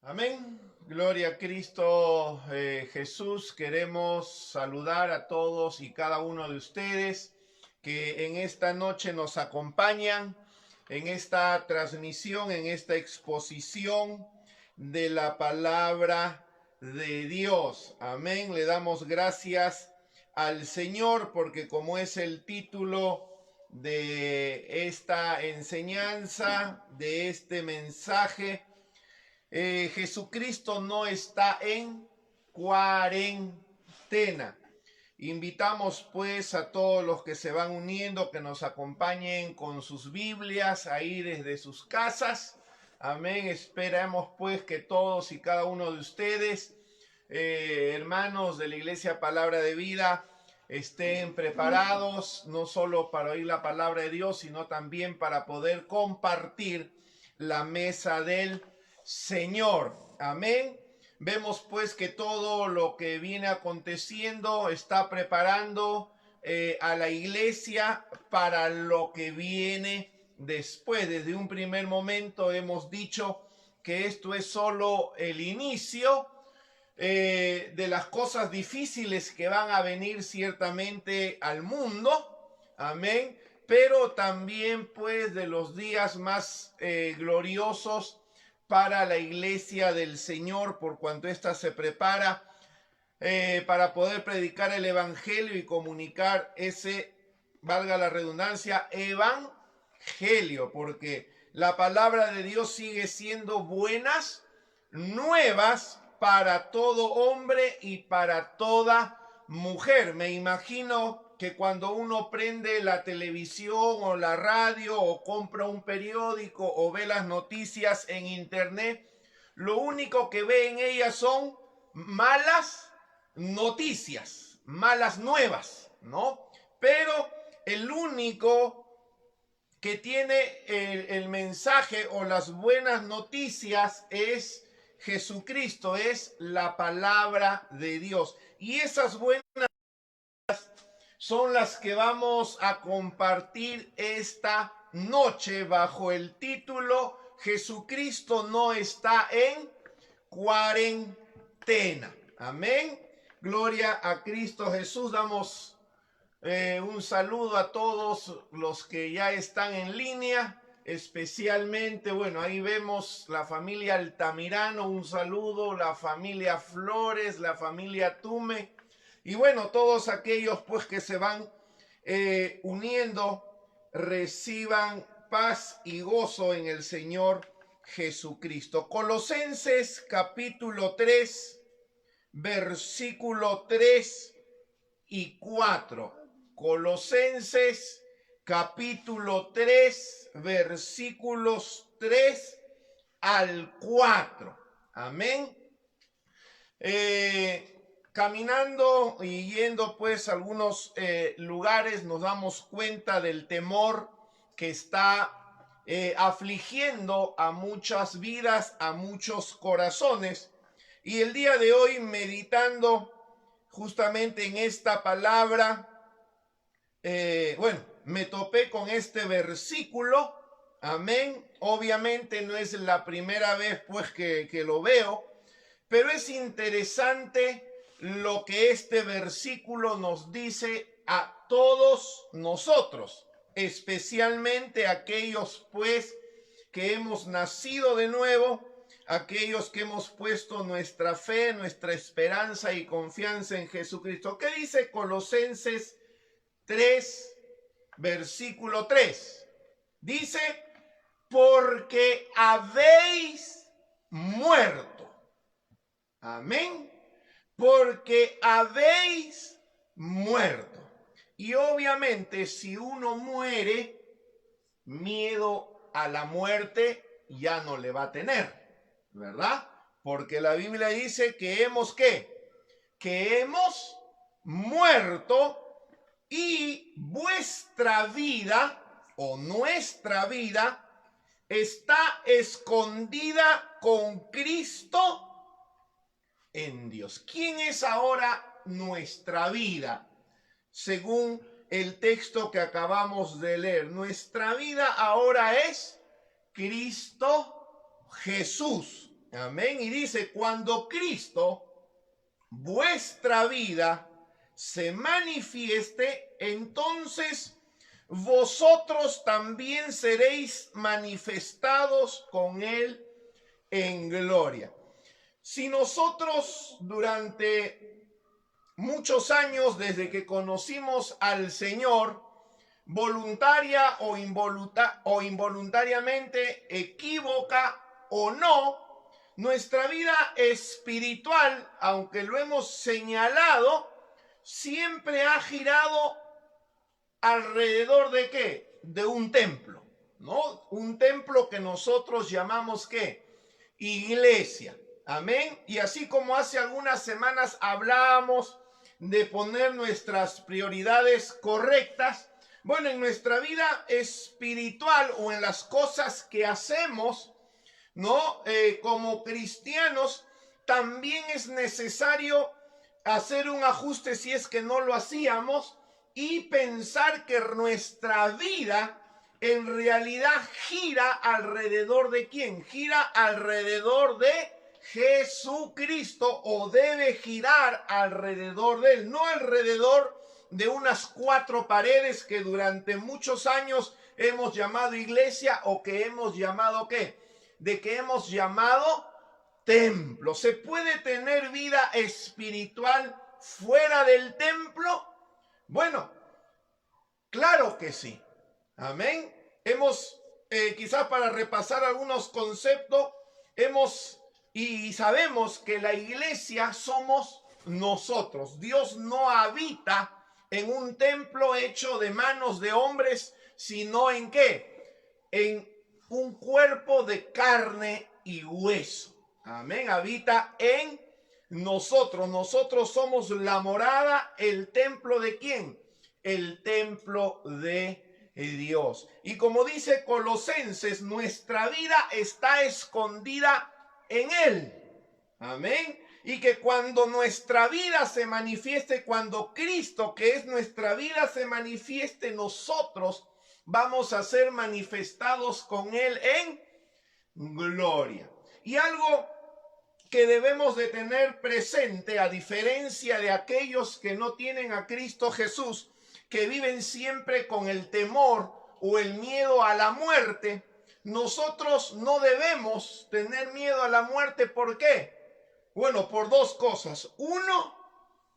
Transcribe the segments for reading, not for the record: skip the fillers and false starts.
Amén. Gloria a Cristo Jesús. Queremos saludar a todos y cada uno de ustedes que en esta noche nos acompañan en esta transmisión, en esta exposición de la palabra de Dios. Amén. Le damos gracias al Señor porque como es el título de esta enseñanza, de este mensaje, Jesucristo no está en cuarentena. Invitamos pues a todos los que se van uniendo que nos acompañen con sus Biblias ahí desde sus casas. Amén. Esperamos pues que todos y cada uno de ustedes, hermanos de la Iglesia Palabra de Vida, estén preparados no solo para oír la palabra de Dios, sino también para poder compartir la mesa del Señor. Amén. Vemos pues que todo lo que viene aconteciendo está preparando a la iglesia para lo que viene después. Desde un primer momento hemos dicho que esto es solo el inicio de las cosas difíciles que van a venir ciertamente al mundo. Amén. Pero también pues de los días más gloriosos para la iglesia del Señor, por cuanto ésta se prepara para poder predicar el evangelio y comunicar ese, valga la redundancia, evangelio, porque la palabra de Dios sigue siendo buenas nuevas para todo hombre y para toda mujer. Me imagino que cuando uno prende la televisión o la radio o compra un periódico o ve las noticias en internet, lo único que ve en ellas son malas noticias, malas nuevas, ¿no? Pero el único que tiene el mensaje o las buenas noticias es Jesucristo, es la palabra de Dios. Y esas buenas son las que vamos a compartir esta noche bajo el título Jesucristo no está en cuarentena. Amén. Gloria a Cristo Jesús. Damos un saludo a todos los que ya están en línea, especialmente, bueno, ahí vemos la familia Altamirano, un saludo, la familia Flores, la familia Tume, y bueno, todos aquellos pues que se van uniendo, reciban paz y gozo en el Señor Jesucristo. Colosenses capítulo 3, versículo 3 y 4. Colosenses capítulo 3, versículos 3 al 4. Amén. Caminando y yendo pues a algunos lugares nos damos cuenta del temor que está afligiendo a muchas vidas, a muchos corazones. Y el día de hoy, meditando justamente en esta palabra, me topé con este versículo. Amén. Obviamente no es la primera vez pues que lo veo, pero es interesante lo que este versículo nos dice a todos nosotros, especialmente aquellos pues que hemos nacido de nuevo, aquellos que hemos puesto nuestra fe, nuestra esperanza y confianza en Jesucristo. ¿Qué dice Colosenses 3, versículo 3? Dice, porque habéis muerto. Amén. Porque habéis muerto. Y obviamente si uno muere, miedo a la muerte ya no le va a tener, ¿verdad? Porque la Biblia dice que hemos ¿qué? Que hemos muerto y vuestra vida o nuestra vida está escondida con Cristo en Dios. ¿Quién es ahora nuestra vida? Según el texto que acabamos de leer, nuestra vida ahora es Cristo Jesús. Amén. Y dice, cuando Cristo, vuestra vida, se manifieste, entonces vosotros también seréis manifestados con Él en gloria. Si nosotros durante muchos años, desde que conocimos al Señor, voluntaria o involuntariamente, equívoca o no, nuestra vida espiritual, aunque lo hemos señalado, siempre ha girado alrededor de ¿qué? De un templo, ¿no? Un templo que nosotros llamamos ¿qué? Iglesia. Amén. Y así como hace algunas semanas hablábamos de poner nuestras prioridades correctas, bueno, en nuestra vida espiritual o en las cosas que hacemos, ¿no? Como cristianos, también es necesario hacer un ajuste si es que no lo hacíamos y pensar que nuestra vida en realidad gira alrededor de ¿quién? Gira alrededor de Jesucristo, o debe girar alrededor de Él, no alrededor de unas cuatro paredes que durante muchos años hemos llamado iglesia, o que hemos llamado ¿qué? De que hemos llamado templo. ¿Se puede tener vida espiritual fuera del templo? Bueno, claro que sí. Amén. Hemos, quizás para repasar algunos conceptos, y sabemos que la iglesia somos nosotros. Dios no habita en un templo hecho de manos de hombres, sino ¿en qué? En un cuerpo de carne y hueso. Amén. Habita en nosotros. Nosotros somos la morada, el templo ¿de quién? El templo de Dios. Y como dice Colosenses, nuestra vida está escondida en Él. Amén. Y que cuando nuestra vida se manifieste, cuando Cristo, que es nuestra vida, se manifieste, nosotros vamos a ser manifestados con Él en gloria. Y algo que debemos de tener presente, a diferencia de aquellos que no tienen a Cristo Jesús, que viven siempre con el temor o el miedo a la muerte, nosotros no debemos tener miedo a la muerte. ¿Por qué? Bueno, por dos cosas. Uno,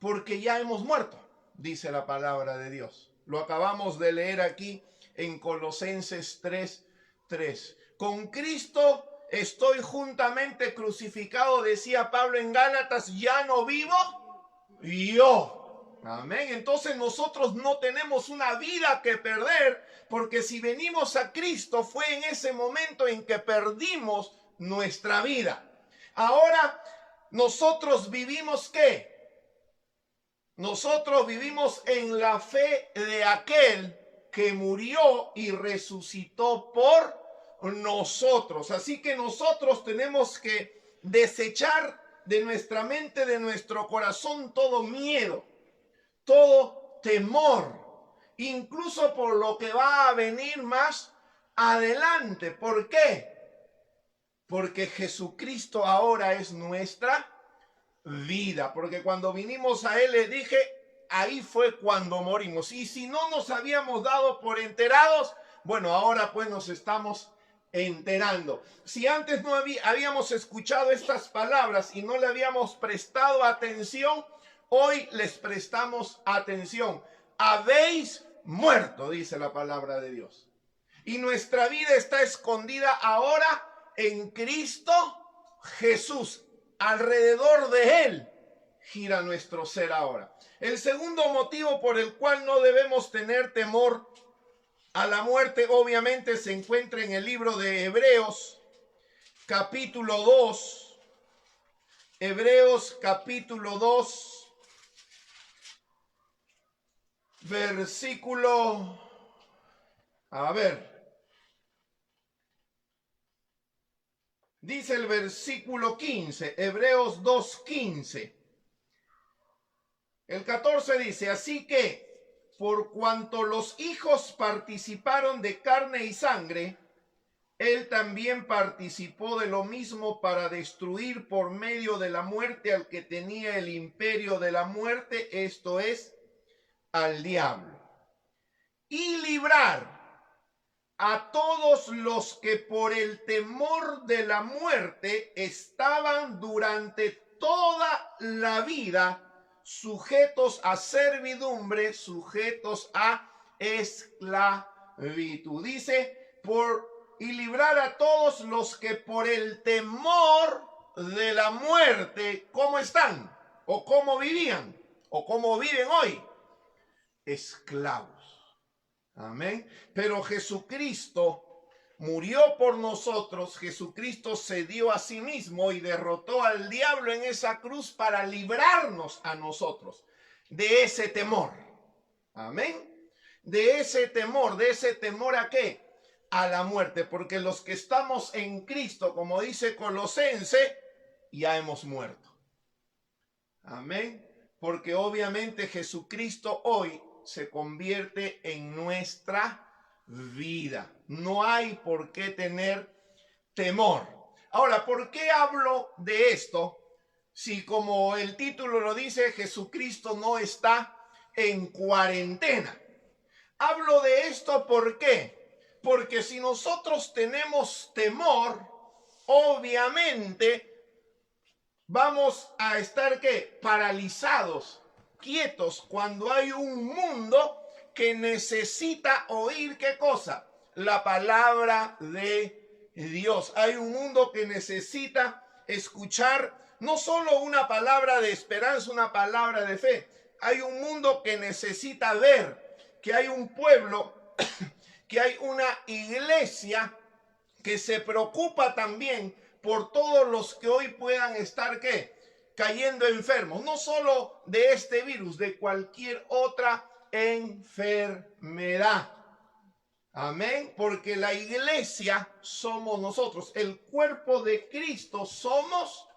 porque ya hemos muerto, dice la palabra de Dios. Lo acabamos de leer aquí en Colosenses 3:3. Con Cristo estoy juntamente crucificado, decía Pablo en Gálatas, ya no vivo yo. Amén. Entonces nosotros no tenemos una vida que perder, porque si venimos a Cristo fue en ese momento en que perdimos nuestra vida. Ahora nosotros vivimos ¿qué? Nosotros vivimos en la fe de aquel que murió y resucitó por nosotros. Así que nosotros tenemos que desechar de nuestra mente, de nuestro corazón, todo miedo, todo temor, incluso por lo que va a venir más adelante. ¿Por qué? Porque Jesucristo ahora es nuestra vida. Porque cuando vinimos a Él, le dije, ahí fue cuando morimos. Y si no nos habíamos dado por enterados, bueno, ahora pues nos estamos enterando. Si antes no habíamos escuchado estas palabras y no le habíamos prestado atención, hoy les prestamos atención. Habéis muerto, dice la palabra de Dios. Y nuestra vida está escondida ahora en Cristo Jesús. Alrededor de Él gira nuestro ser ahora. El segundo motivo por el cual no debemos tener temor a la muerte, obviamente, se encuentra en el libro de Hebreos, capítulo 2. Hebreos, capítulo 2, versículo, dice el versículo 15, Hebreos 2:15. El 14 dice, así que, por cuanto los hijos participaron de carne y sangre, Él también participó de lo mismo para destruir por medio de la muerte al que tenía el imperio de la muerte, esto es, al diablo, y librar a todos los que por el temor de la muerte estaban durante toda la vida sujetos a servidumbre, sujetos a esclavitud. Dice, y librar a todos los que por el temor de la muerte, ¿cómo están? ¿O cómo vivían? ¿O cómo viven hoy? Esclavos. Amén. Pero Jesucristo murió por nosotros, Jesucristo se dio a sí mismo y derrotó al diablo en esa cruz para librarnos a nosotros de ese temor. Amén. ¿de ese temor a qué? A la muerte, porque los que estamos en Cristo, como dice Colosense, ya hemos muerto. Amén. Porque obviamente Jesucristo hoy se convierte en nuestra vida. No hay por qué tener temor. Ahora, ¿por qué hablo de esto? Si como el título lo dice, Jesucristo no está en cuarentena. Hablo de esto ¿por qué? Porque si nosotros tenemos temor, obviamente vamos a estar ¿qué? Paralizados, quietos, cuando hay un mundo que necesita oír ¿qué cosa? La palabra de Dios. Hay un mundo que necesita escuchar no solo una palabra de esperanza, una palabra de fe. Hay un mundo que necesita ver que hay un pueblo, que hay una iglesia que se preocupa también por todos los que hoy puedan estar ¿qué? Cayendo enfermos, no solo de este virus, de cualquier otra enfermedad. Amén, porque la iglesia somos nosotros, el cuerpo de Cristo somos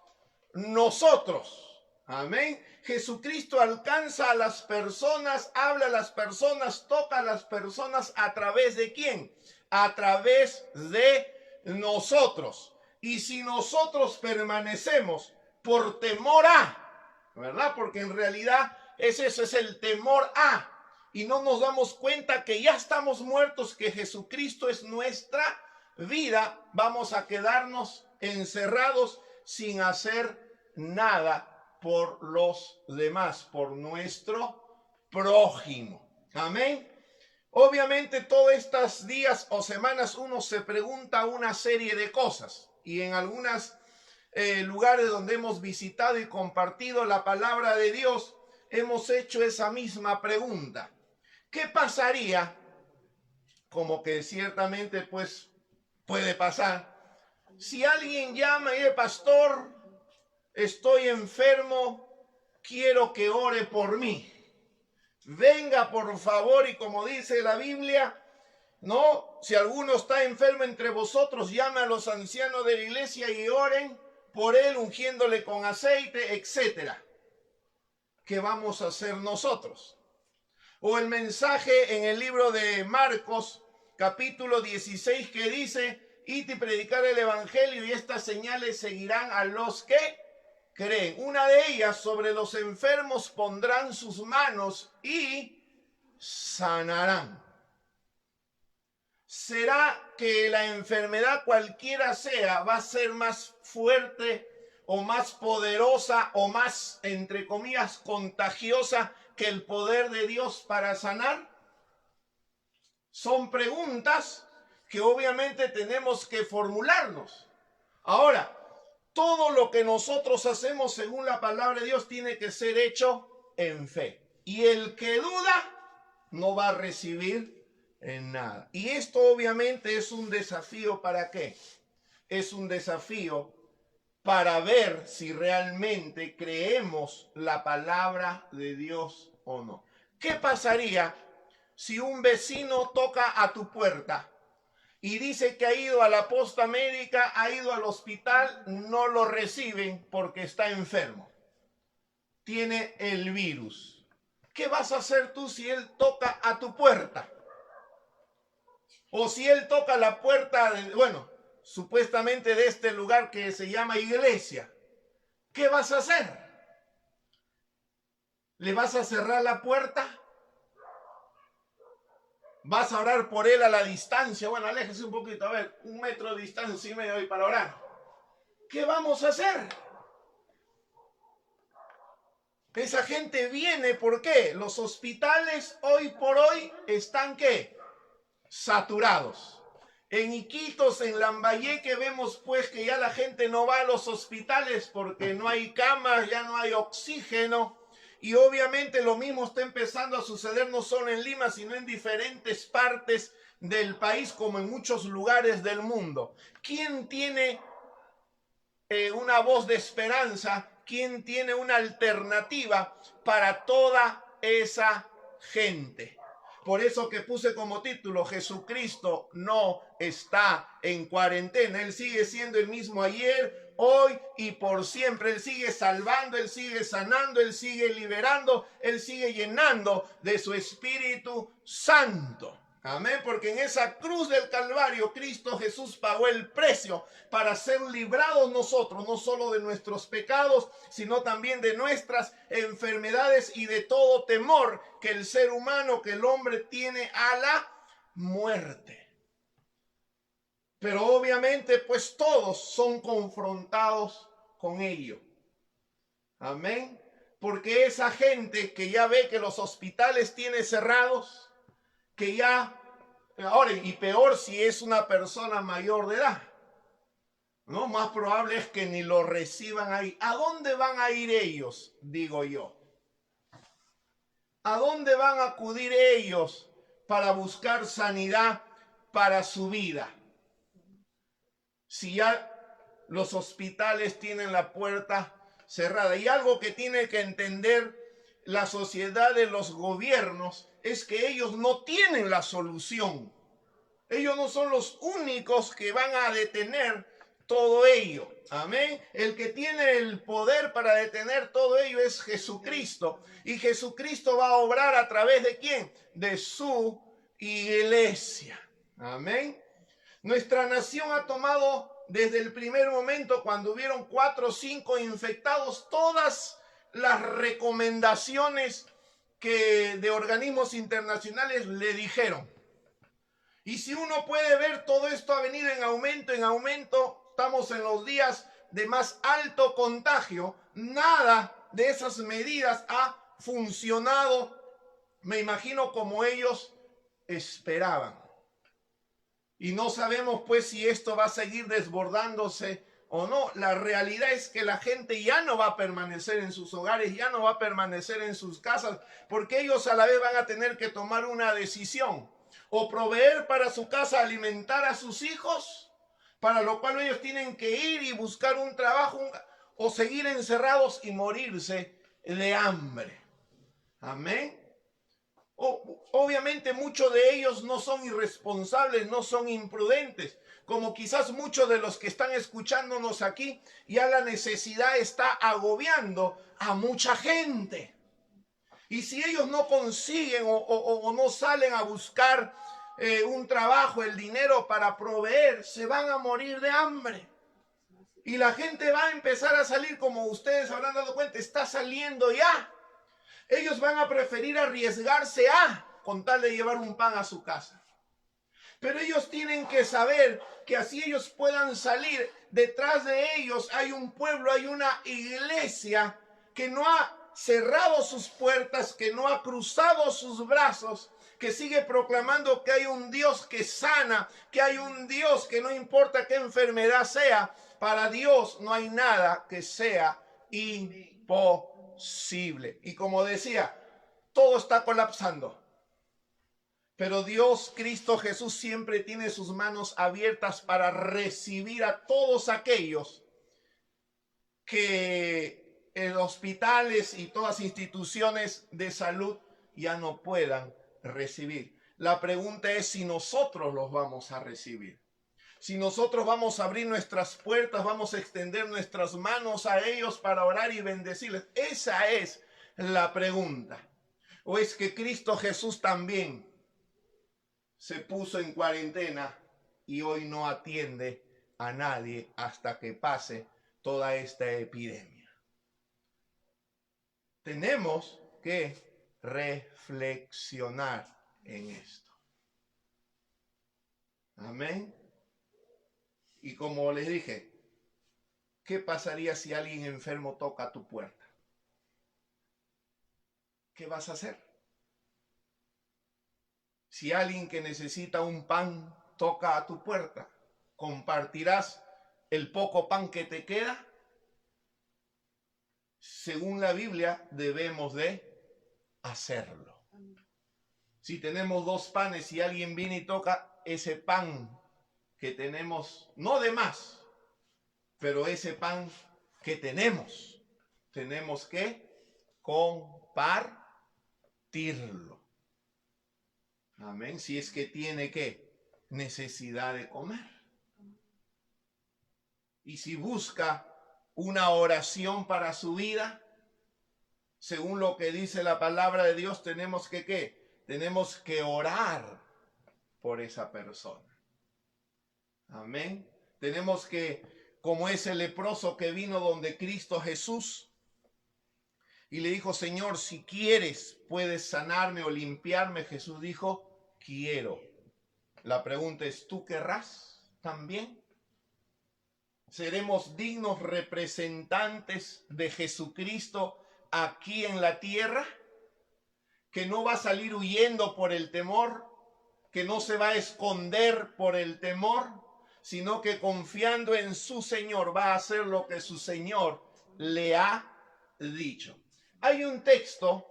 nosotros. Amén. Jesucristo alcanza a las personas, habla a las personas, toca a las personas ¿a través de quién? A través de nosotros. Y si nosotros permanecemos por temor a, ¿verdad? Porque en realidad ese es el temor a. Y no nos damos cuenta que ya estamos muertos, que Jesucristo es nuestra vida, vamos a quedarnos encerrados sin hacer nada por los demás, por nuestro prójimo. Amén. Obviamente todos estos días o semanas uno se pregunta una serie de cosas y en algunos lugares donde hemos visitado y compartido la palabra de Dios hemos hecho esa misma pregunta. ¿Qué pasaría? Como que ciertamente pues puede pasar. Si alguien llama y dice, pastor, estoy enfermo, quiero que ore por mí. Venga por favor, y como dice la Biblia, no, si alguno está enfermo entre vosotros, llame a los ancianos de la iglesia y oren por él, ungiéndole con aceite, etcétera. ¿Qué vamos a hacer nosotros? O el mensaje en el libro de Marcos, capítulo 16, que dice, id y predicar el evangelio y estas señales seguirán a los que creen. Una de ellas, sobre los enfermos pondrán sus manos y sanarán. ¿Será que la enfermedad cualquiera sea va a ser más fuerte o más poderosa o más, entre comillas, contagiosa que el poder de Dios para sanar? Son preguntas que obviamente tenemos que formularnos. Ahora, todo lo que nosotros hacemos según la palabra de Dios tiene que ser hecho en fe. Y el que duda no va a recibir en nada. Y esto obviamente es un desafío ¿para qué? Es un desafío para ver si realmente creemos la palabra de Dios o no. ¿Qué pasaría si un vecino toca a tu puerta y dice que ha ido a la posta médica, ha ido al hospital, no lo reciben porque está enfermo? Tiene el virus. ¿Qué vas a hacer tú si él toca a tu puerta? O si él toca la puerta, supuestamente de este lugar que se llama iglesia, ¿qué vas a hacer? ¿Le vas a cerrar la puerta? ¿Vas a orar por él a la distancia? Bueno, aléjese un poquito, a ver, 1 metro de distancia y medio ahí para orar. ¿Qué vamos a hacer? Esa gente viene, ¿por qué? Los hospitales hoy por hoy están, ¿qué? Saturados. En Iquitos, en Lambayeque, vemos pues que ya la gente no va a los hospitales porque no hay camas, ya no hay oxígeno. Y obviamente lo mismo está empezando a suceder no solo en Lima, sino en diferentes partes del país, como en muchos lugares del mundo. ¿Quién tiene una voz de esperanza? ¿Quién tiene una alternativa para toda esa gente? Por eso que puse como título, Jesucristo no está en cuarentena. Él sigue siendo el mismo ayer, hoy y por siempre. Él sigue salvando, Él sigue sanando, Él sigue liberando, Él sigue llenando de su Espíritu Santo. Amén, porque en esa cruz del Calvario Cristo Jesús pagó el precio para ser librados nosotros, no solo de nuestros pecados, sino también de nuestras enfermedades y de todo temor que el ser humano, que el hombre tiene a la muerte. Pero obviamente pues todos son confrontados con ello. Amén, porque esa gente que ya ve que los hospitales tienen cerrados, que ya, ahora, y peor si es una persona mayor de edad, ¿no? Más probable es que ni lo reciban ahí. ¿A dónde van a ir ellos? Digo yo. ¿A dónde van a acudir ellos para buscar sanidad para su vida? Si ya los hospitales tienen la puerta cerrada. Y algo que tiene que entender la sociedad de los gobiernos es que ellos no tienen la solución. Ellos no son los únicos que van a detener todo ello. Amén. El que tiene el poder para detener todo ello es Jesucristo. Y Jesucristo va a obrar a través de ¿quién? De su iglesia. Amén. Nuestra nación ha tomado desde el primer momento, cuando hubieron 4 o 5 infectados, todas las recomendaciones que de organismos internacionales le dijeron. Y si uno puede ver, todo esto ha venido en aumento, estamos en los días de más alto contagio. Nada de esas medidas ha funcionado, me imagino, como ellos esperaban. Y no sabemos pues si esto va a seguir desbordándose o no. La realidad es que la gente ya no va a permanecer en sus hogares, ya no va a permanecer en sus casas, porque ellos a la vez van a tener que tomar una decisión. O proveer para su casa, alimentar a sus hijos, para lo cual ellos tienen que ir y buscar un trabajo, o seguir encerrados y morirse de hambre. Amén. Obviamente muchos de ellos no son irresponsables, no son imprudentes, como quizás muchos de los que están escuchándonos aquí, ya la necesidad está agobiando a mucha gente. Y si ellos no consiguen o no salen a buscar un trabajo, el dinero para proveer, se van a morir de hambre. Y la gente va a empezar a salir, como ustedes habrán dado cuenta, está saliendo ya. Ellos van a preferir arriesgarse con tal de llevar un pan a su casa. Pero ellos tienen que saber que así ellos puedan salir, detrás de ellos hay un pueblo, hay una iglesia que no ha cerrado sus puertas, que no ha cruzado sus brazos, que sigue proclamando que hay un Dios que sana, que hay un Dios que no importa qué enfermedad sea, para Dios no hay nada que sea imposible. Y como decía, todo está colapsando. Pero Dios, Cristo Jesús, siempre tiene sus manos abiertas para recibir a todos aquellos que en hospitales y todas instituciones de salud ya no puedan recibir. La pregunta es si nosotros los vamos a recibir. Si nosotros vamos a abrir nuestras puertas, vamos a extender nuestras manos a ellos para orar y bendecirles. Esa es la pregunta. ¿O es que Cristo Jesús también se puso en cuarentena y hoy no atiende a nadie hasta que pase toda esta epidemia. Tenemos que reflexionar en esto. Amén. Y como les dije, ¿qué pasaría si alguien enfermo toca a tu puerta? ¿Qué vas a hacer? Si alguien que necesita un pan toca a tu puerta, ¿compartirás el poco pan que te queda? Según la Biblia, debemos de hacerlo. Si tenemos 2 panes y alguien viene y toca ese pan que tenemos, no de más, pero ese pan que tenemos que compartirlo. Amén. Si es que tiene necesidad de comer. Y si busca una oración para su vida, según lo que dice la palabra de Dios, tenemos que tenemos que orar por esa persona. Amén. Tenemos que, como ese leproso que vino donde Cristo Jesús y le dijo, Señor, si quieres, puedes sanarme o limpiarme. Jesús dijo, quiero. La pregunta es, ¿tú querrás también? ¿Seremos dignos representantes de Jesucristo aquí en la tierra? Que no va a salir huyendo por el temor, que no se va a esconder por el temor, sino que confiando en su Señor va a hacer lo que su Señor le ha dicho. Hay un texto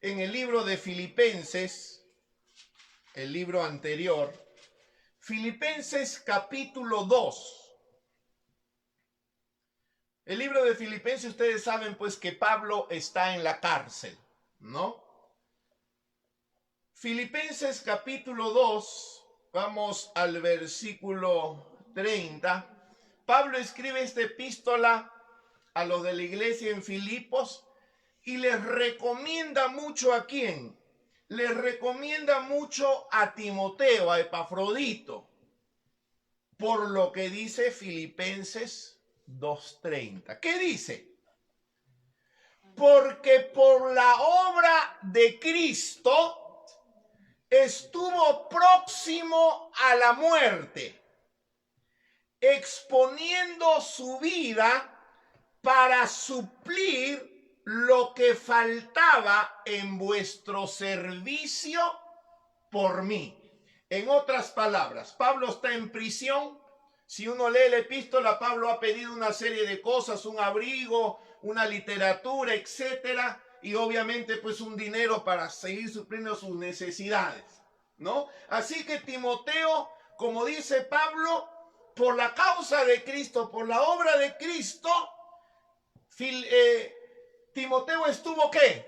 en el libro de Filipenses, el libro anterior, Filipenses capítulo 2. El libro de Filipenses, ustedes saben pues que Pablo está en la cárcel, ¿no? Filipenses capítulo 2, vamos al versículo 30. Pablo escribe esta epístola a los de la iglesia en Filipos y les recomienda mucho ¿a quién? Les recomienda mucho a Timoteo, a Epafrodito, por lo que dice Filipenses 2:30. ¿Qué dice? Porque por la obra de Cristo estuvo próximo a la muerte, exponiendo su vida para suplir lo que faltaba en vuestro servicio por mí. En otras palabras, Pablo está en prisión. Si uno lee la epístola, Pablo ha pedido una serie de cosas, un abrigo, una literatura, etcétera, y obviamente pues un dinero para seguir supliendo sus necesidades, ¿no? Así que Timoteo, como dice Pablo, por la causa de Cristo, por la obra de Cristo, Timoteo estuvo ¿qué?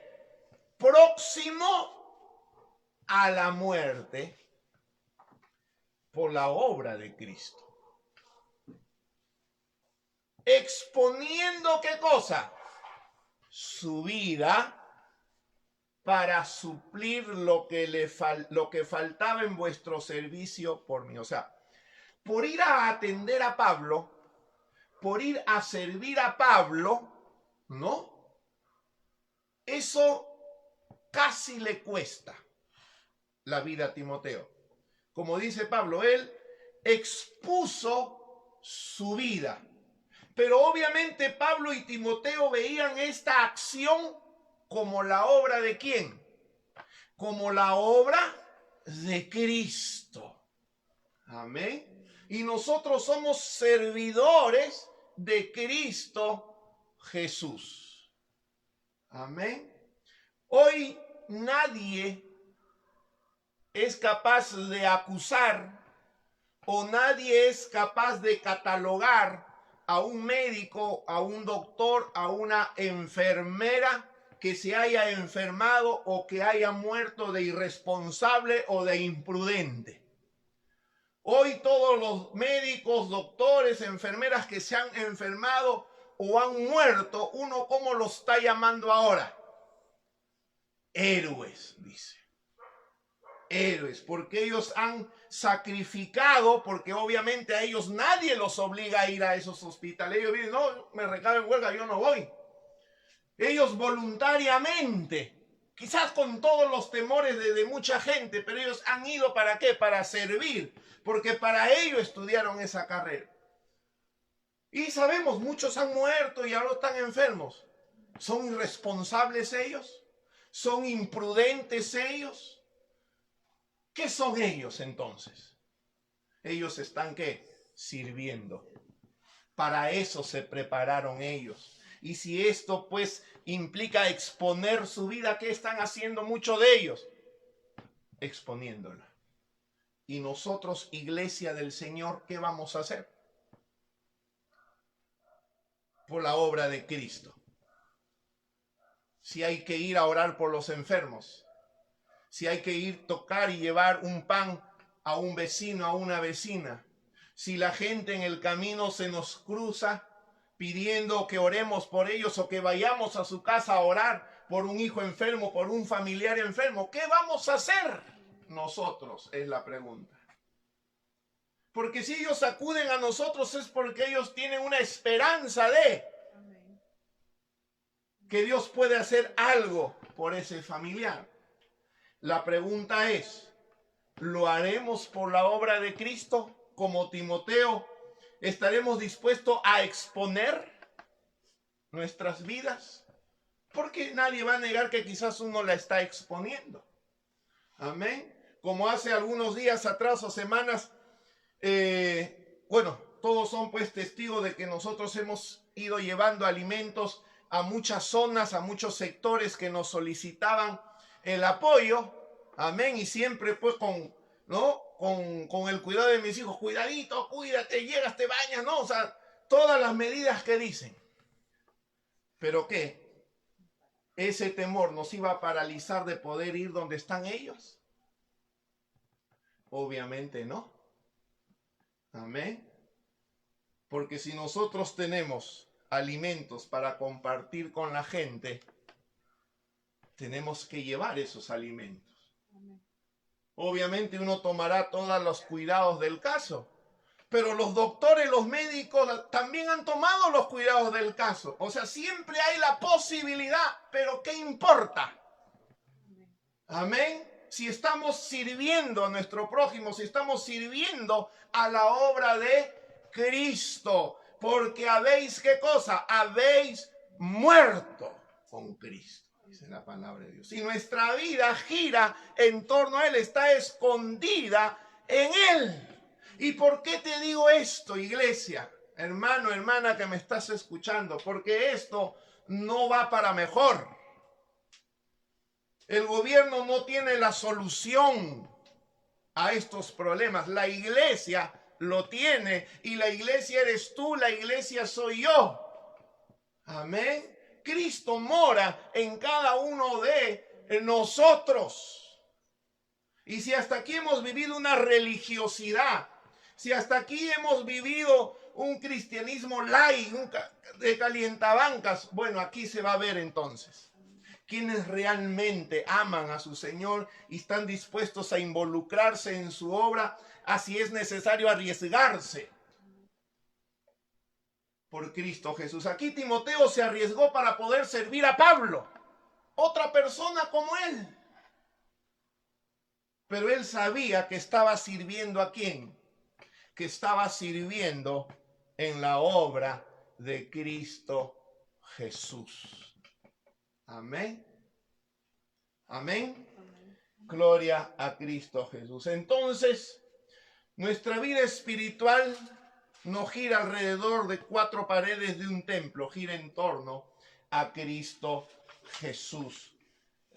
Próximo a la muerte por la obra de Cristo. Exponiendo ¿qué cosa? Su vida para suplir lo que faltaba en vuestro servicio por mí. O sea, por ir a atender a Pablo, por ir a servir a Pablo, ¿no? Eso casi le cuesta la vida a Timoteo. Como dice Pablo, él expuso su vida. Pero obviamente Pablo y Timoteo veían esta acción como la obra de ¿quién? Como la obra de Cristo. Amén. Y nosotros somos servidores de Cristo Jesús. Amén. Hoy nadie es capaz de acusar o nadie es capaz de catalogar a un médico, a un doctor, a una enfermera que se haya enfermado o que haya muerto de irresponsable o de imprudente. Hoy todos los médicos, doctores, enfermeras que se han enfermado o han muerto, uno ¿cómo los está llamando ahora? Héroes, dice. héroes, porque ellos han sacrificado, porque obviamente a ellos nadie los obliga a ir a esos hospitales. Ellos dicen, no, me recabo en huelga, yo no voy. Ellos voluntariamente, quizás con todos los temores de mucha gente, pero ellos han ido ¿para qué? Para servir, porque para ello estudiaron esa carrera. Y sabemos, muchos han muerto y ahora están enfermos. ¿Son irresponsables ellos? ¿Son imprudentes ellos? ¿Qué son ellos entonces? Ellos están ¿qué? Sirviendo. Para eso se prepararon ellos. Y si esto pues implica exponer su vida, ¿qué están haciendo muchos de ellos? Exponiéndola. Y nosotros, iglesia del Señor, ¿qué vamos a hacer? Por la obra de Cristo. Si hay que ir a orar por los enfermos, si hay que ir a tocar y llevar un pan a un vecino, a una vecina, si la gente en el camino se nos cruza pidiendo que oremos por ellos o que vayamos a su casa a orar por un hijo enfermo, por un familiar enfermo, ¿qué vamos a hacer nosotros? Es la pregunta. Porque si ellos acuden a nosotros es porque ellos tienen una esperanza de que Dios puede hacer algo por ese familiar. La pregunta es, ¿lo haremos por la obra de Cristo como Timoteo? ¿Estaremos dispuestos a exponer nuestras vidas? Porque nadie va a negar que quizás uno la está exponiendo. Amén. Como hace algunos días atrás o semanas, todos son pues testigos de que nosotros hemos ido llevando alimentos a muchas zonas, a muchos sectores que nos solicitaban el apoyo. Amén. Y siempre pues con el cuidado de mis hijos, cuidadito, cuídate, llegas, te bañas, ¿no? O sea, todas las medidas que dicen. ¿Pero qué? ¿Ese temor nos iba a paralizar de poder ir donde están ellos? Obviamente no. Amén. Porque si nosotros tenemos alimentos para compartir con la gente, tenemos que llevar esos alimentos. Obviamente uno tomará todos los cuidados del caso, pero los doctores, los médicos también han tomado los cuidados del caso. O sea, siempre hay la posibilidad, pero ¿qué importa? Amén. Si estamos sirviendo a nuestro prójimo, si estamos sirviendo a la obra de Cristo, porque habéis, ¿qué cosa? Habéis muerto con Cristo. Esa es la palabra de Dios. Y nuestra vida gira en torno a Él, está escondida en Él. ¿Y por qué te digo esto, iglesia? Hermano, hermana que me estás escuchando, porque esto no va para mejor. El gobierno no tiene la solución a estos problemas. La iglesia lo tiene y la iglesia eres tú, la iglesia soy yo. Amén. Cristo mora en cada uno de nosotros. Y si hasta aquí hemos vivido una religiosidad, si hasta aquí hemos vivido un cristianismo light, de calientabancas, bueno, aquí se va a ver entonces quienes realmente aman a su Señor y están dispuestos a involucrarse en su obra, así es necesario arriesgarse por Cristo Jesús. Aquí Timoteo se arriesgó para poder servir a Pablo, otra persona como él. Pero él sabía que estaba sirviendo ¿a quién? Que estaba sirviendo en la obra de Cristo Jesús. Amén. Amén. Gloria a Cristo Jesús. Entonces, nuestra vida espiritual no gira alrededor de cuatro paredes de un templo, gira en torno a Cristo Jesús.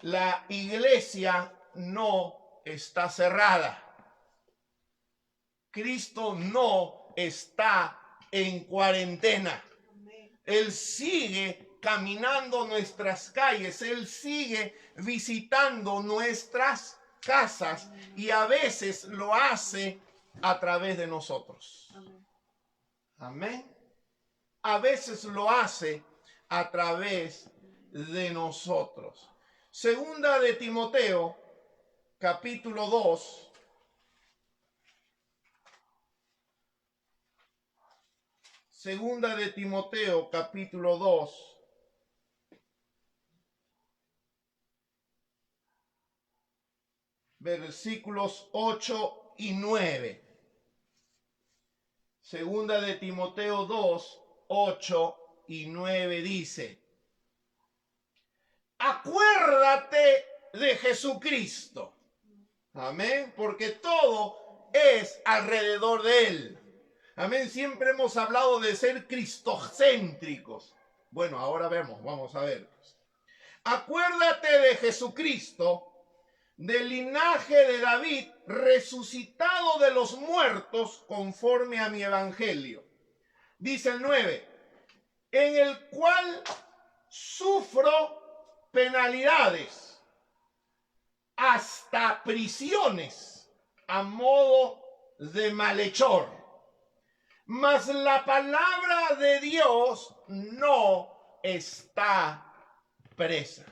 La iglesia no está cerrada. Cristo no está en cuarentena. Él sigue caminando nuestras calles, Él sigue visitando nuestras casas y a veces lo hace a través de nosotros. Amén. A veces lo hace a través de nosotros. Segunda de Timoteo, capítulo 2. Segunda de Timoteo, capítulo 2. Versículos 8 y 9. Segunda de Timoteo 2, 8 y 9 dice: acuérdate de Jesucristo. Amén, porque todo es alrededor de Él. Amén, siempre hemos hablado de ser cristocéntricos. Bueno, ahora vamos a ver. Acuérdate de Jesucristo, del linaje de David, resucitado de los muertos conforme a mi evangelio. Dice el 9, en el cual sufro penalidades, hasta prisiones, a modo de malhechor. Mas la palabra de Dios no está presa.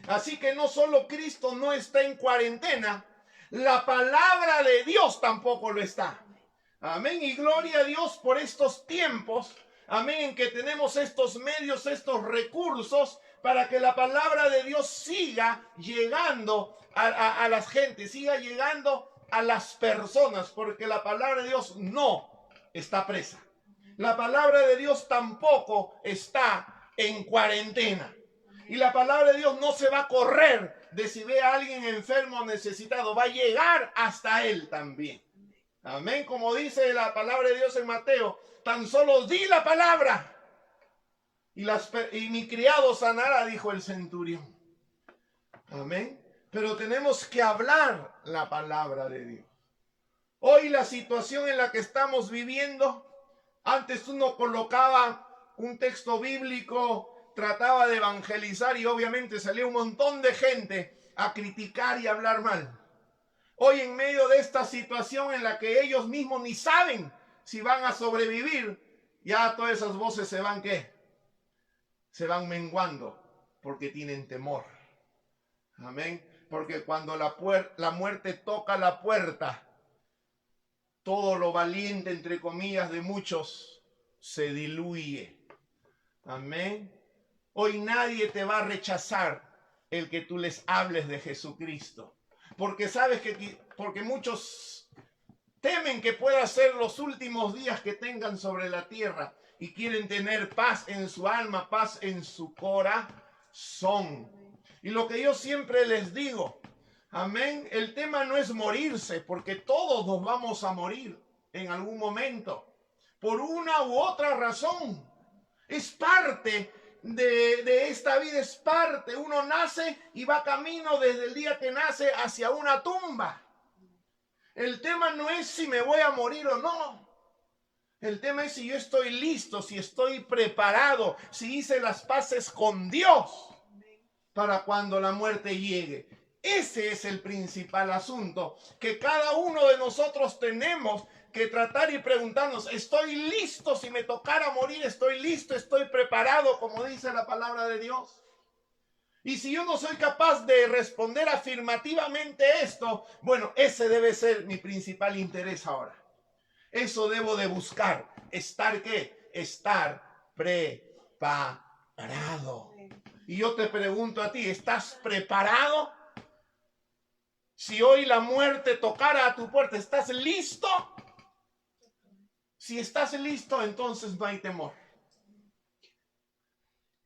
Así que no solo Cristo no está en cuarentena, la palabra de Dios tampoco lo está. Amén, y gloria a Dios por estos tiempos, amén, en que tenemos estos medios, estos recursos, para que la palabra de Dios siga llegando a las gentes, siga llegando a las personas, porque la palabra de Dios no está presa. La palabra de Dios tampoco está en cuarentena. Y la palabra de Dios no se va a correr de si ve a alguien enfermo o necesitado. Va a llegar hasta él también. Amén. Como dice la palabra de Dios en Mateo, tan solo di la palabra y mi criado sanará, dijo el centurión. Amén. Pero tenemos que hablar la palabra de Dios. Hoy la situación en la que estamos viviendo, antes uno colocaba un texto bíblico, trataba de evangelizar y obviamente salía un montón de gente a criticar y hablar mal. Hoy en medio de esta situación en la que ellos mismos ni saben si van a sobrevivir, ya todas esas voces se van, ¿qué? Se van menguando porque tienen temor. Amén. Porque cuando la muerte toca la puerta, todo lo valiente, entre comillas, de muchos se diluye. Amén. Hoy nadie te va a rechazar el que tú les hables de Jesucristo. Porque sabes porque muchos temen que pueda ser los últimos días que tengan sobre la tierra y quieren tener paz en su alma, paz en su corazón. Y lo que yo siempre les digo, amén, el tema no es morirse, porque todos nos vamos a morir en algún momento, por una u otra razón. Es parte de esta vida, es parte. Uno nace y va camino desde el día que nace hacia una tumba. El tema no es si me voy a morir o no. El tema es si yo estoy listo, si estoy preparado, si hice las paces con Dios para cuando la muerte llegue. Ese es el principal asunto que cada uno de nosotros tenemos que tratar y preguntarnos: ¿estoy listo si me tocara morir? ¿Estoy listo? ¿Estoy preparado? Como dice la palabra de Dios. Y si yo no soy capaz de responder afirmativamente esto, bueno, ese debe ser mi principal interés ahora. Eso debo de buscar. ¿Estar qué? Estar preparado. Y yo te pregunto a ti, ¿estás preparado? Si hoy la muerte tocara a tu puerta, ¿estás listo? Si estás listo, entonces no hay temor.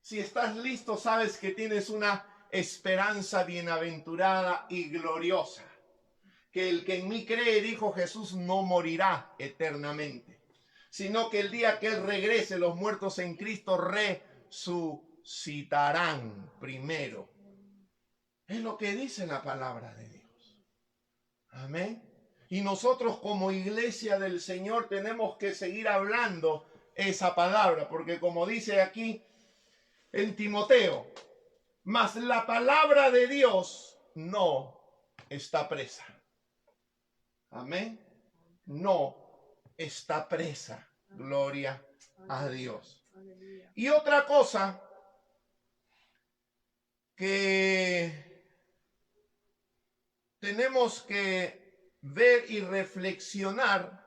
Si estás listo, sabes que tienes una esperanza bienaventurada y gloriosa. Que el que en mí cree, dijo Jesús, no morirá eternamente, sino que el día que Él regrese, los muertos en Cristo resucitarán primero. Es lo que dice la palabra de Dios. Amén. Y nosotros como iglesia del Señor tenemos que seguir hablando esa palabra, porque como dice aquí en Timoteo, mas la palabra de Dios no está presa. Amén. No está presa. Gloria a Dios. Y otra cosa que tenemos que ver y reflexionar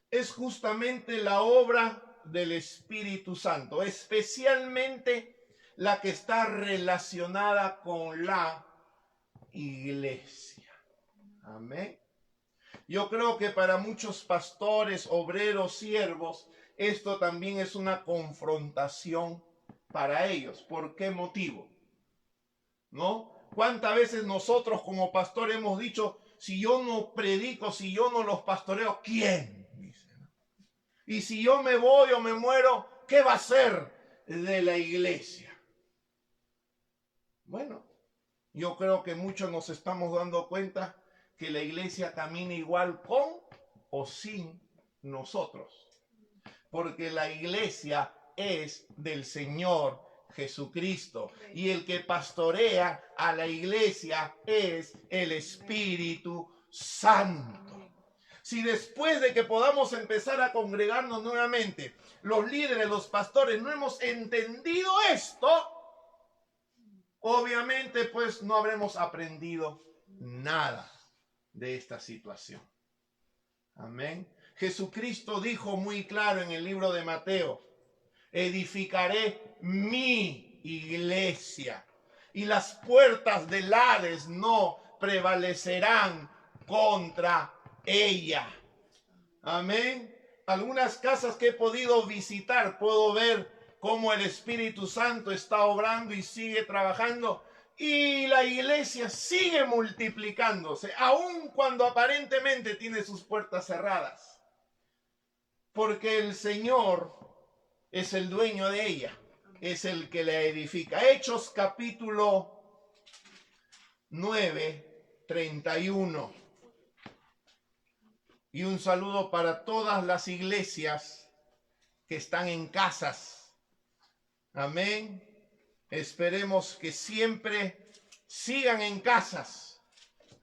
es justamente la obra del Espíritu Santo, especialmente la que está relacionada con la iglesia. Amén. Yo creo que para muchos pastores, obreros, siervos, esto también es una confrontación para ellos. ¿Por qué motivo? ¿No? ¿Cuántas veces nosotros como pastor hemos dicho, si yo no predico, si yo no los pastoreo, ¿quién? Dice, ¿no? Y si yo me voy o me muero, ¿qué va a ser de la iglesia? Bueno, yo creo que muchos nos estamos dando cuenta que la iglesia camina igual con o sin nosotros. Porque la iglesia es del Señor Jesucristo. Y el que pastorea a la iglesia es el Espíritu Santo. Si después de que podamos empezar a congregarnos nuevamente, los líderes, los pastores, no hemos entendido esto, obviamente pues no habremos aprendido nada de esta situación. Amén. Jesucristo dijo muy claro en el libro de Mateo, edificaré mi iglesia y las puertas del Hades no prevalecerán contra ella. Amén. Algunas casas que he podido visitar, puedo ver cómo el Espíritu Santo está obrando y sigue trabajando. Y la iglesia sigue multiplicándose, aun cuando aparentemente tiene sus puertas cerradas. Porque el Señor es el dueño de ella, es el que la edifica. Hechos capítulo 9, 31. Y un saludo para todas las iglesias que están en casas. Amén. Esperemos que siempre sigan en casas.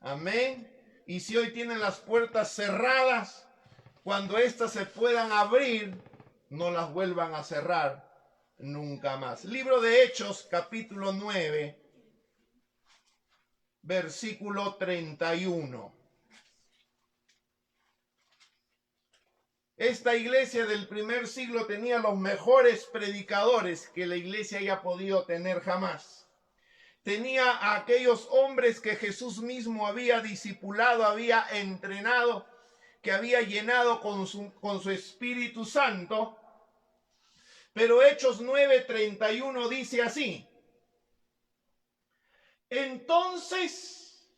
Amén. Y si hoy tienen las puertas cerradas, cuando éstas se puedan abrir, no las vuelvan a cerrar nunca más. Libro de Hechos, capítulo 9, versículo 31. Esta iglesia del primer siglo tenía los mejores predicadores que la iglesia haya podido tener jamás. Tenía a aquellos hombres que Jesús mismo había discipulado, había entrenado, que había llenado con su Espíritu Santo. Pero Hechos 9:31 dice así: entonces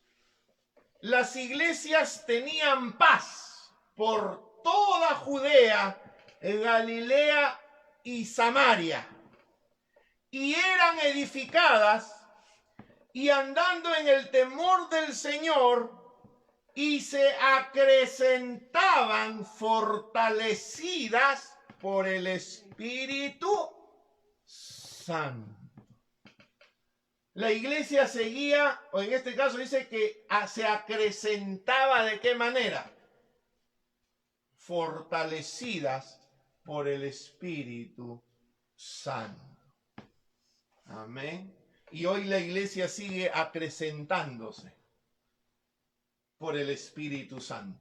las iglesias tenían paz por toda Judea, Galilea y Samaria, y eran edificadas y andando en el temor del Señor, y se acrecentaban fortalecidas por el Espíritu Santo. La iglesia seguía, o en este caso dice que se acrecentaba, ¿de qué manera? Fortalecidas por el Espíritu Santo. Amén. Y hoy la iglesia sigue acrecentándose por el Espíritu Santo.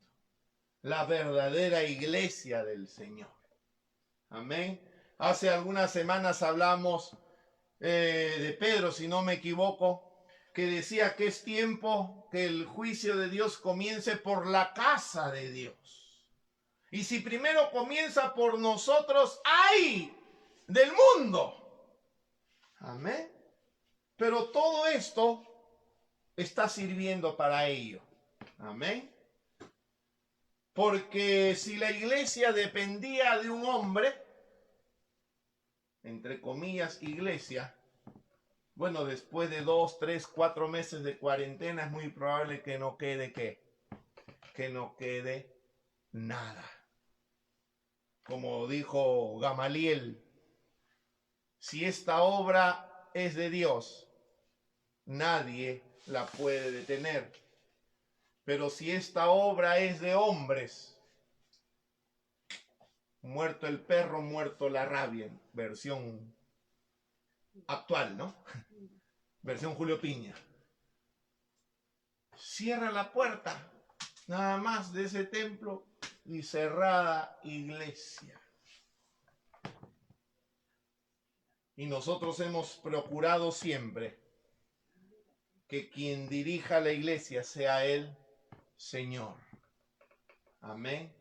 La verdadera iglesia del Señor. Amén. Hace algunas semanas hablamos de Pedro, si no me equivoco, que decía que es tiempo que el juicio de Dios comience por la casa de Dios. Y si primero comienza por nosotros, ¡ay! Del mundo. Amén. Pero todo esto está sirviendo para ello. Amén. Porque si la iglesia dependía de un hombre, entre comillas, iglesia, bueno, después de 2, 3, 4 meses de cuarentena es muy probable que no quede ¿qué? Que no quede nada. Como dijo Gamaliel, si esta obra es de Dios, nadie la puede detener. Pero si esta obra es de hombres, muerto el perro, muerto la rabia, versión actual, ¿no? Versión Julio Piña. cierra la puerta, nada más de ese templo y cerrada iglesia. Y nosotros hemos procurado siempre que quien dirija la iglesia sea el Señor. Amén.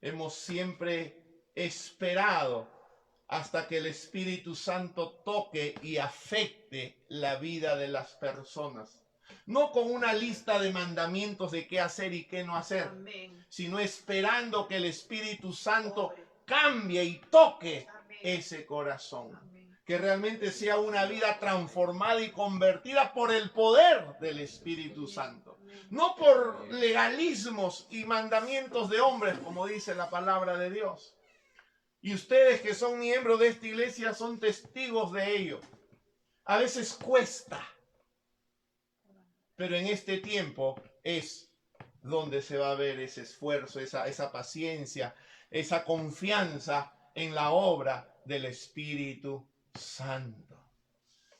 Hemos siempre esperado hasta que el Espíritu Santo toque y afecte la vida de las personas. No con una lista de mandamientos de qué hacer y qué no hacer, amén, sino esperando que el Espíritu Santo cambie y toque, amén, ese corazón. Amén. Que realmente sea una vida transformada y convertida por el poder del Espíritu Santo. No por legalismos y mandamientos de hombres, como dice la palabra de Dios. Y ustedes que son miembros de esta iglesia son testigos de ello. A veces cuesta, pero en este tiempo es donde se va a ver ese esfuerzo, esa paciencia, esa confianza en la obra del Espíritu Santo.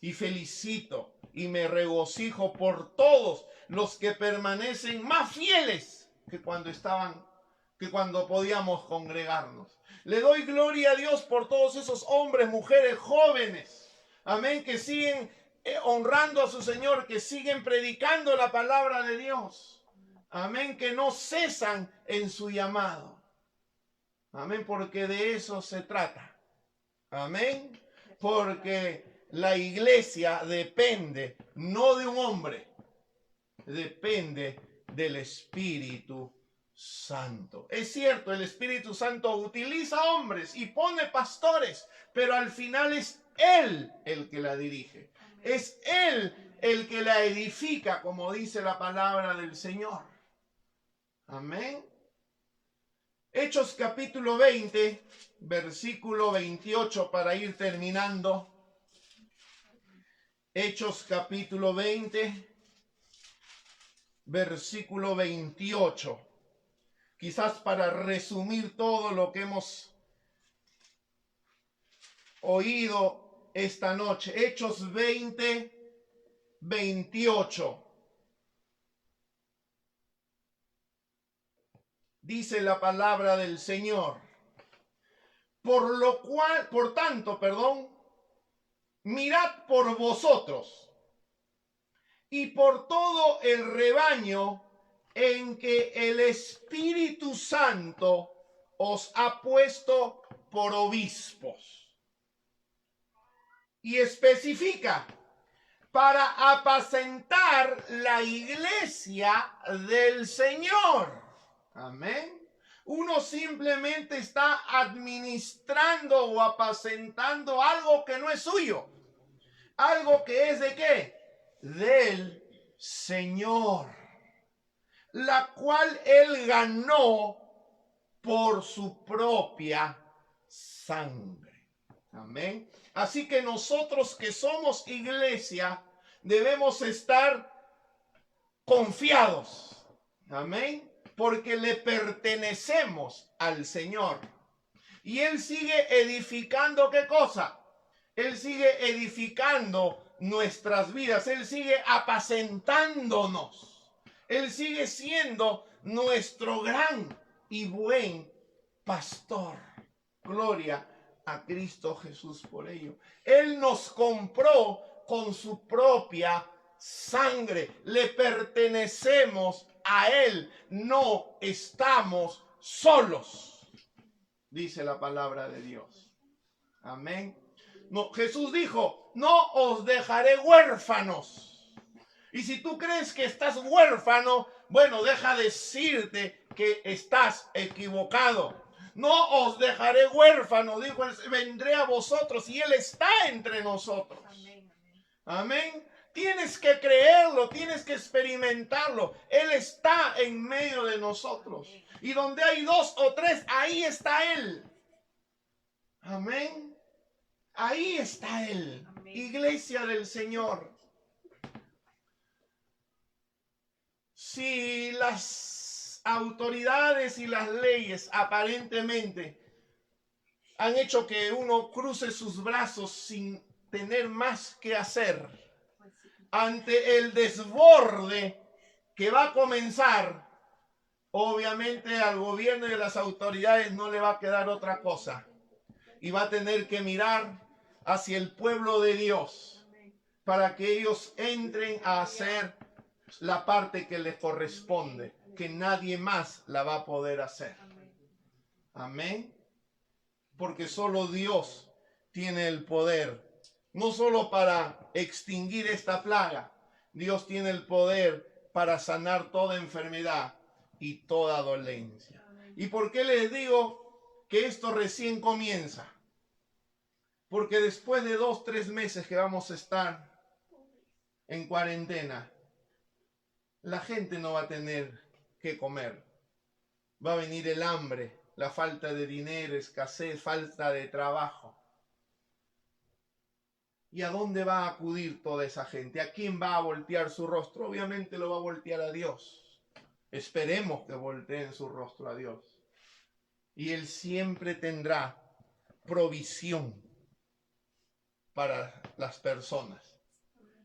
Y felicito y me regocijo por todos los que permanecen más fieles que cuando podíamos congregarnos. Le doy gloria a Dios por todos esos hombres, mujeres, jóvenes, amén, que siguen honrando a su Señor, que siguen predicando la palabra de Dios, amén, que no cesan en su llamado, amén, porque de eso se trata, amén, porque la iglesia depende no de un hombre, depende del Espíritu Santo. Es cierto, el Espíritu Santo utiliza hombres y pone pastores, pero al final es Él el que la dirige. Amén. Es Él el que la edifica, como dice la palabra del Señor. Amén. Hechos capítulo 20, versículo 28, para ir terminando. Hechos capítulo 20, versículo 28. Quizás para resumir todo lo que hemos oído esta noche. Hechos 20, 28. Dice la palabra del Señor. Por tanto, mirad por vosotros y por todo el rebaño en que el Espíritu Santo os ha puesto por obispos. Y especifica, para apacentar la iglesia del Señor. Amén. Uno simplemente está administrando o apacentando algo que no es suyo. Algo que es ¿de qué? Del Señor. La cual Él ganó por su propia sangre. Amén. Así que nosotros que somos iglesia debemos estar confiados. Amén. Porque le pertenecemos al Señor. Y Él sigue edificando ¿qué cosa? Él sigue edificando nuestras vidas. Él sigue apacentándonos. Él sigue siendo nuestro gran y buen pastor. Gloria a Cristo Jesús por ello. Él nos compró con su propia sangre. Le pertenecemos a Él. No estamos solos, dice la palabra de Dios. Amén. No, Jesús dijo, no os dejaré huérfanos. Y si tú crees que estás huérfano, bueno, deja decirte que estás equivocado. No os dejaré huérfano, dijo, vendré a vosotros, y Él está entre nosotros. Amén. Amén. Tienes que creerlo, tienes que experimentarlo. Él está en medio de nosotros. Y donde hay dos o tres, ahí está Él. Amén. Ahí está Él. Amén. Iglesia del Señor. Si las autoridades y las leyes aparentemente han hecho que uno cruce sus brazos sin tener más que hacer ante el desborde que va a comenzar, obviamente al gobierno y a las autoridades no le va a quedar otra cosa. Y va a tener que mirar hacia el pueblo de Dios para que ellos entren a hacer la parte que les corresponde, que nadie más la va a poder hacer. Amén. Porque solo Dios tiene el poder, no solo para extinguir esta plaga, Dios tiene el poder para sanar toda enfermedad y toda dolencia. ¿Y por qué les digo que esto recién comienza? Porque después de 2-3 meses que vamos a estar en cuarentena, la gente no va a tener que comer. Va a venir el hambre, la falta de dinero, escasez, falta de trabajo. ¿Y a dónde va a acudir toda esa gente? ¿A quién va a voltear su rostro? Obviamente lo va a voltear a Dios. Esperemos que volteen su rostro a Dios. Y Él siempre tendrá provisión para las personas.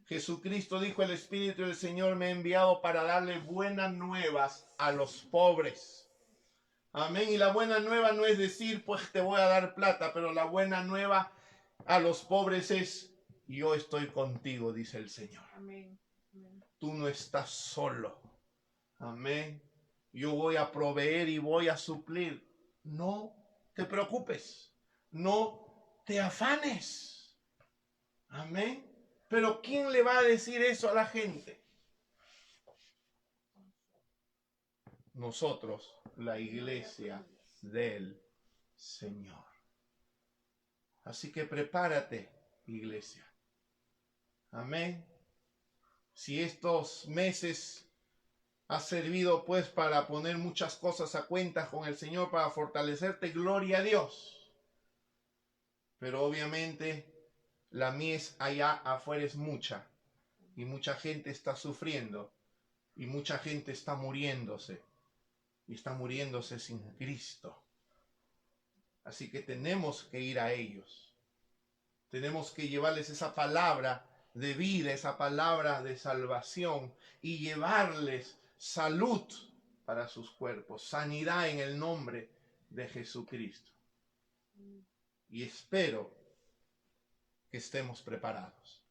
Jesucristo dijo: el Espíritu del Señor me ha enviado para darle buenas nuevas a los pobres. Amén. Y la buena nueva no es decir, pues te voy a dar plata, pero la buena nueva a los pobres es: yo estoy contigo, dice el Señor. Amén. Tú no estás solo. Amén. Yo voy a proveer y voy a suplir. No te preocupes. No te afanes. Amén. Pero ¿quién le va a decir eso a la gente? Nosotros, la iglesia del Señor. Así que prepárate, iglesia. Amén. Si estos meses ha servido pues para poner muchas cosas a cuentas con el Señor, para fortalecerte, gloria a Dios. Pero obviamente la mies allá afuera es mucha, y mucha gente está sufriendo, y mucha gente está muriéndose, y está muriéndose sin Cristo. Así que tenemos que ir a ellos. Tenemos que llevarles esa palabra de vida, esa palabra de salvación, y llevarles salud para sus cuerpos, sanidad en el nombre de Jesucristo. Y espero que estemos preparados.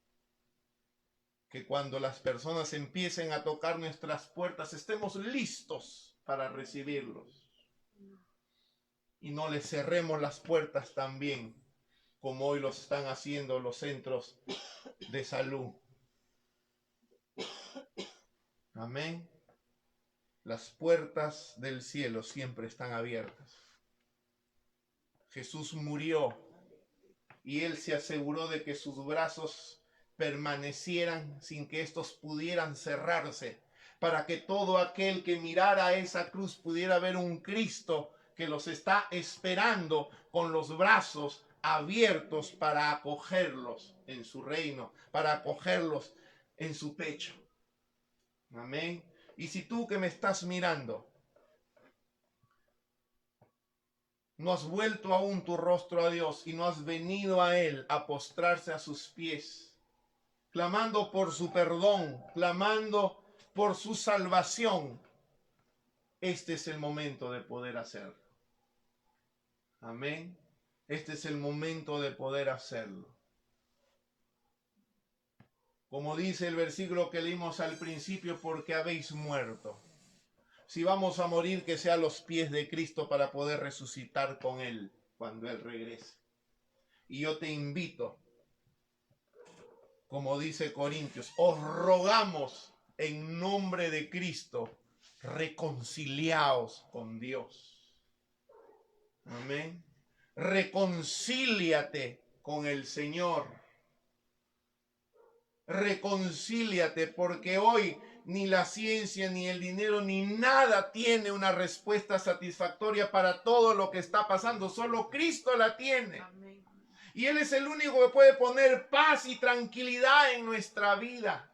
Que cuando las personas empiecen a tocar nuestras puertas, estemos listos para recibirlos. Y no les cerremos las puertas también, como hoy lo están haciendo los centros de salud. Amén. Las puertas del cielo siempre están abiertas. Jesús murió y Él se aseguró de que sus brazos permanecieran sin que estos pudieran cerrarse, para que todo aquel que mirara a esa cruz pudiera ver un Cristo que los está esperando con los brazos abiertos para acogerlos en su reino, para acogerlos en su pecho. Amén. Y si tú que me estás mirando no has vuelto aún tu rostro a Dios y no has venido a Él a postrarse a sus pies, clamando por su perdón, clamando por su salvación, este es el momento de poder hacerlo. Amén. Este es el momento de poder hacerlo. Como dice el versículo que leímos al principio, porque habéis muerto. Si vamos a morir, que sea a los pies de Cristo para poder resucitar con Él cuando Él regrese. Y yo te invito, como dice Corintios, os rogamos en nombre de Cristo, reconciliaos con Dios. Amén. Reconcíliate con el Señor. Reconcíliate, porque hoy ni la ciencia, ni el dinero, ni nada tiene una respuesta satisfactoria para todo lo que está pasando. Solo Cristo la tiene. Amén. Y Él es el único que puede poner paz y tranquilidad en nuestra vida.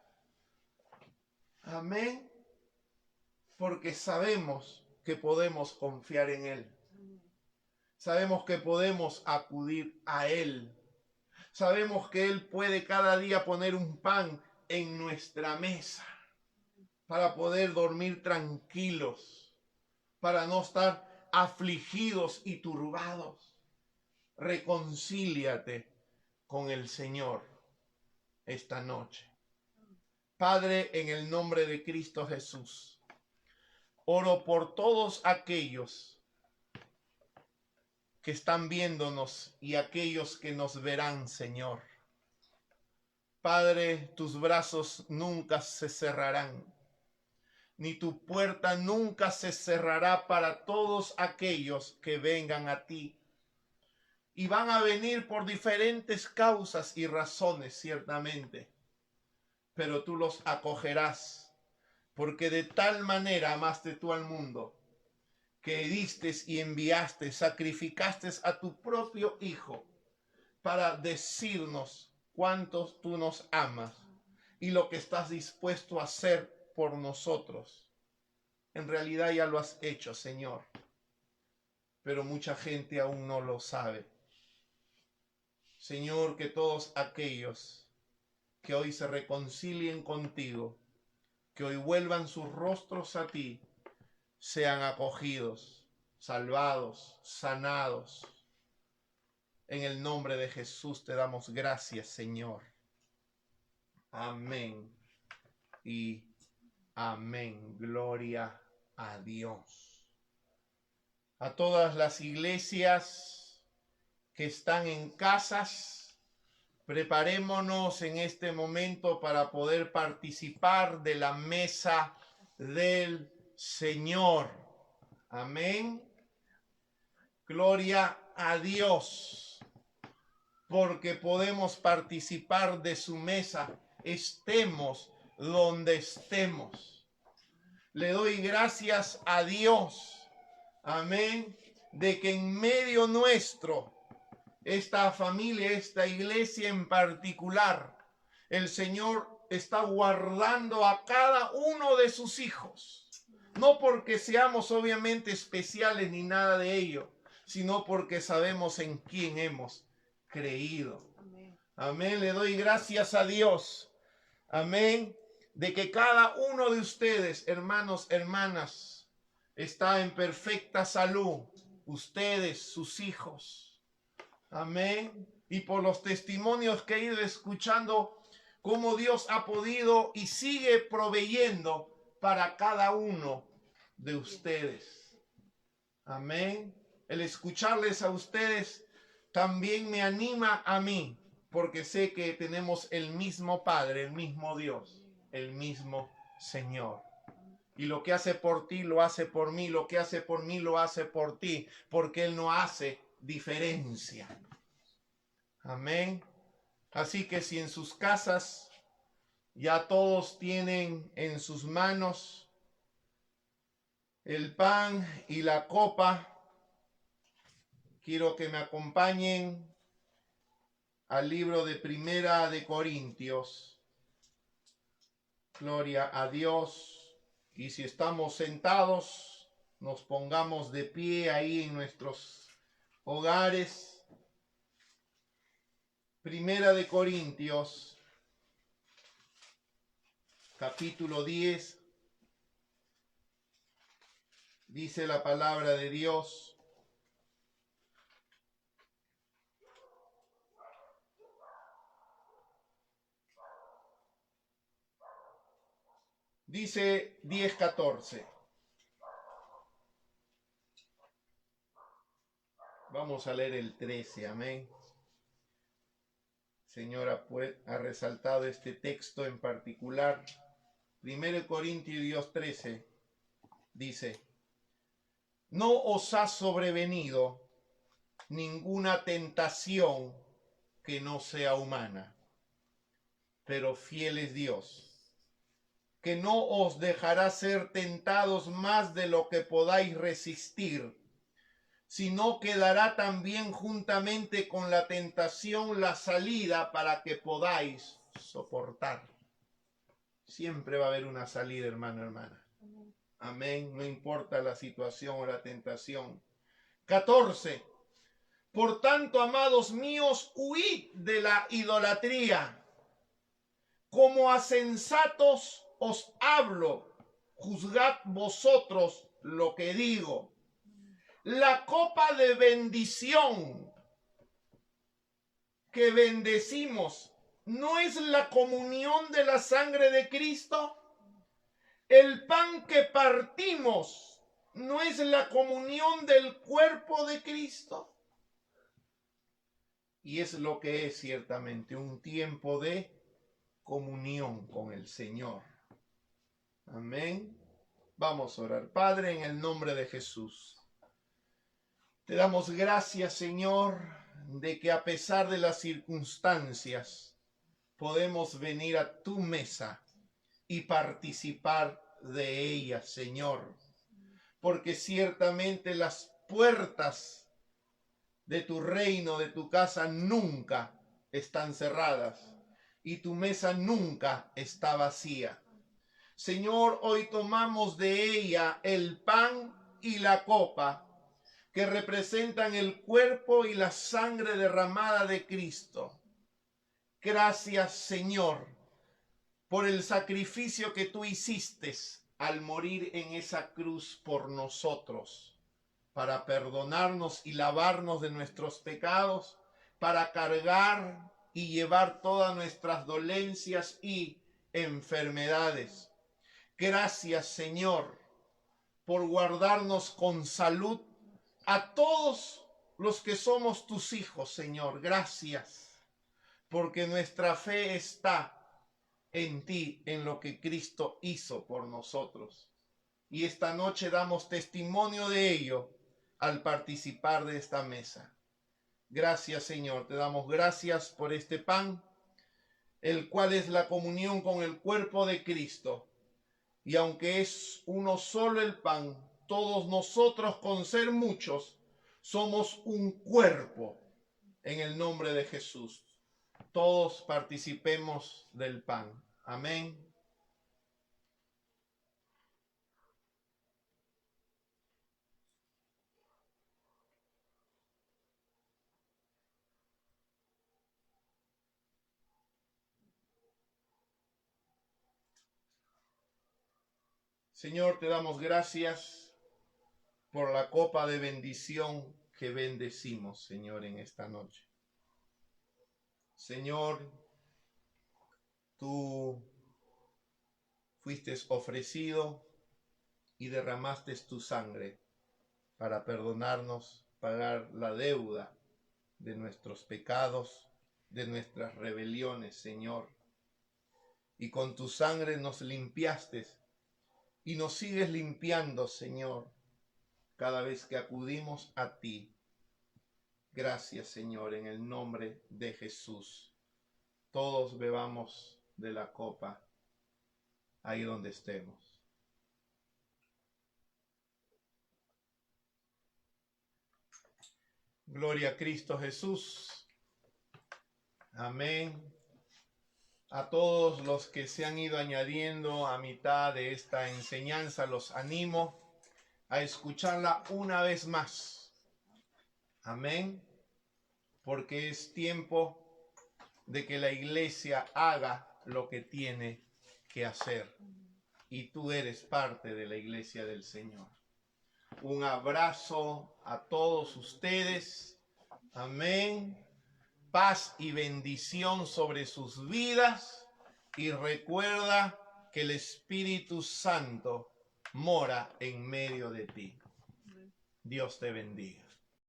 Amén. Porque sabemos que podemos confiar en Él. Sabemos que podemos acudir a Él. Sabemos que Él puede cada día poner un pan en nuestra mesa para poder dormir tranquilos, para no estar afligidos y turbados. Reconcíliate con el Señor esta noche. Padre, en el nombre de Cristo Jesús, oro por todos aquellos que están viéndonos y aquellos que nos verán, Señor. Padre, tus brazos nunca se cerrarán, ni tu puerta nunca se cerrará para todos aquellos que vengan a ti. Y van a venir por diferentes causas y razones, ciertamente, pero tú los acogerás, porque de tal manera amaste tú al mundo, que diste y enviaste, sacrificaste a tu propio Hijo para decirnos cuántos tú nos amas y lo que estás dispuesto a hacer por nosotros. En realidad ya lo has hecho, Señor, pero mucha gente aún no lo sabe. Señor, que todos aquellos que hoy se reconcilien contigo, que hoy vuelvan sus rostros a ti, sean acogidos, salvados, sanados. En el nombre de Jesús te damos gracias, Señor. Amén y amén. Gloria a Dios. A todas las iglesias que están en casas, preparémonos en este momento para poder participar de la mesa del Señor. Amén. Gloria a Dios, porque podemos participar de su mesa, estemos donde estemos. Le doy gracias a Dios, amén, de que en medio nuestro, esta familia, esta iglesia en particular, el Señor está guardando a cada uno de sus hijos. No porque seamos obviamente especiales ni nada de ello, sino porque sabemos en quién hemos creído. Amén. Amén. Le doy gracias a Dios. Amén. De que cada uno de ustedes, hermanos, hermanas, está en perfecta salud. Ustedes, sus hijos. Amén. Y por los testimonios que he ido escuchando, cómo Dios ha podido y sigue proveyendo para cada uno de ustedes. Amén. El escucharles a ustedes también me anima a mí, porque sé que tenemos el mismo Padre, el mismo Dios, el mismo Señor. Y lo que hace por ti, lo hace por mí, lo que hace por mí, lo hace por ti, porque Él no hace diferencia. Amén. Así que si en sus casas ya todos tienen en sus manos el pan y la copa, quiero que me acompañen al libro de Primera de Corintios. Gloria a Dios. Y si estamos sentados, nos pongamos de pie ahí en nuestros hogares. Primera de Corintios, capítulo 10. Dice la palabra de Dios: dice 10:14. Vamos a leer el 13, amén. Señora ha resaltado este texto en particular. 1 Corintios 13 dice: no os ha sobrevenido ninguna tentación que no sea humana, pero fiel es Dios, que no os dejará ser tentados más de lo que podáis resistir, sino que dará también juntamente con la tentación la salida para que podáis soportar. Siempre va a haber una salida, hermano, hermana. Amén. No importa la situación o la tentación. 14. Por tanto, amados míos, huid de la idolatría. Como a sensatos os hablo, juzgad vosotros lo que digo. La copa de bendición que bendecimos, ¿no es la comunión de la sangre de Cristo? El pan que partimos, ¿no es la comunión del cuerpo de Cristo? Y es lo que es ciertamente un tiempo de comunión con el Señor. Amén. Vamos a orar. Padre, en el nombre de Jesús, te damos gracias, Señor, de que a pesar de las circunstancias podemos venir a tu mesa y participar de ella, Señor, porque ciertamente las puertas de tu reino, de tu casa, nunca están cerradas y tu mesa nunca está vacía. Señor, hoy tomamos de ella el pan y la copa que representan el cuerpo y la sangre derramada de Cristo. Gracias, Señor, por el sacrificio que tú hiciste al morir en esa cruz por nosotros, para perdonarnos y lavarnos de nuestros pecados, para cargar y llevar todas nuestras dolencias y enfermedades. Gracias, Señor, por guardarnos con salud a todos los que somos tus hijos, Señor. Gracias, porque nuestra fe está en ti, en lo que Cristo hizo por nosotros. Y esta noche damos testimonio de ello al participar de esta mesa. Gracias, Señor. Te damos gracias por este pan, el cual es la comunión con el cuerpo de Cristo. Y aunque es uno solo el pan, todos nosotros, con ser muchos, somos un cuerpo en el nombre de Jesús. Todos participemos del pan. Amén. Señor, te damos gracias por la copa de bendición que bendecimos, Señor, en esta noche. Señor, tú fuiste ofrecido y derramaste tu sangre para perdonarnos, pagar la deuda de nuestros pecados, de nuestras rebeliones, Señor. Y con tu sangre nos limpiaste y nos sigues limpiando, Señor, cada vez que acudimos a ti. Gracias, Señor, en el nombre de Jesús. Todos bebamos de la copa ahí donde estemos. Gloria a Cristo Jesús. Amén. A todos los que se han ido añadiendo a mitad de esta enseñanza, los animo a escucharla una vez más. Amén. Porque es tiempo de que la iglesia haga lo que tiene que hacer. Y tú eres parte de la iglesia del Señor. Un abrazo a todos ustedes. Amén. Paz y bendición sobre sus vidas. Y recuerda que el Espíritu Santo mora en medio de ti. Dios te bendiga.